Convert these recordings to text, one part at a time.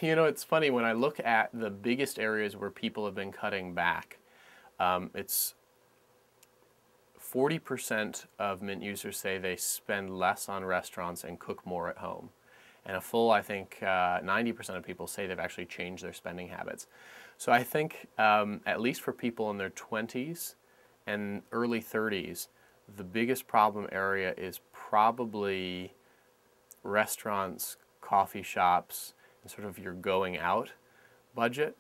You know, it's funny when I look at the biggest areas where people have been cutting back, it's 40% of Mint users say they spend less on restaurants and cook more at home. And a full, I think, 90% of people say they've actually changed their spending habits. So I think, at least for people in their 20s and early 30s, the biggest problem area is probably restaurants, coffee shops, and sort of your going out budget.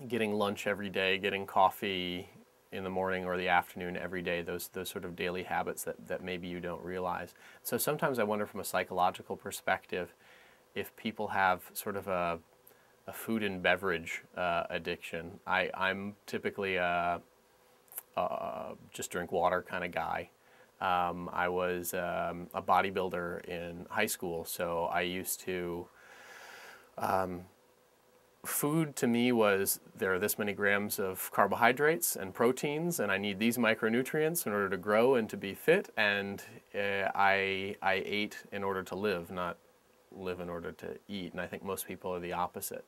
Getting lunch every day, getting coffee in the morning or the afternoon every day, those sort of daily habits that maybe you don't realize. So sometimes I wonder from a psychological perspective if people have sort of a food and beverage addiction. I'm typically a just drink water kind of guy. I was a bodybuilder in high school, so I used to food to me was there are this many grams of carbohydrates and proteins, and I need these micronutrients in order to grow and to be fit, and I ate in order to live, not live in order to eat, and I think most people are the opposite.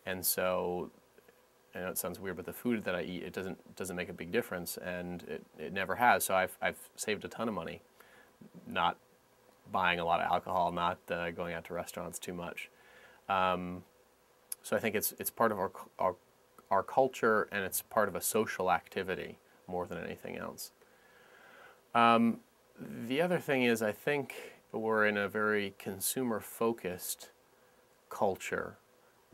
And so, I know it sounds weird, but the food that I eat, it doesn't make a big difference, and it never has, so I've saved a ton of money, not buying a lot of alcohol, not going out to restaurants too much. So I think it's part of our culture, and it's part of a social activity more than anything else. The other thing is, I think we're in a very consumer-focused culture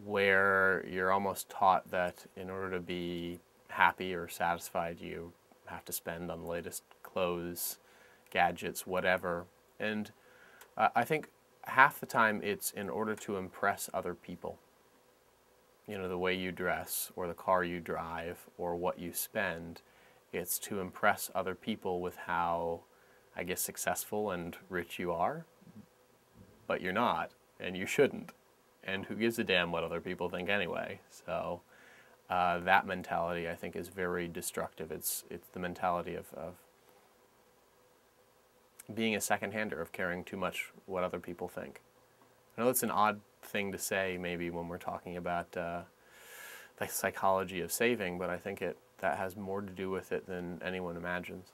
where you're almost taught that in order to be happy or satisfied, you have to spend on the latest clothes, gadgets, whatever. And I think half the time it's in order to impress other people. You know, the way you dress, or the car you drive, or what you spend, it's to impress other people with how, I guess, successful and rich you are, but you're not, and you shouldn't. And who gives a damn what other people think anyway? So that mentality, I think, is very destructive. It's the mentality of being a second-hander, of caring too much what other people think. I know it's an odd thing to say maybe when we're talking about the psychology of saving, but I think that has more to do with it than anyone imagines.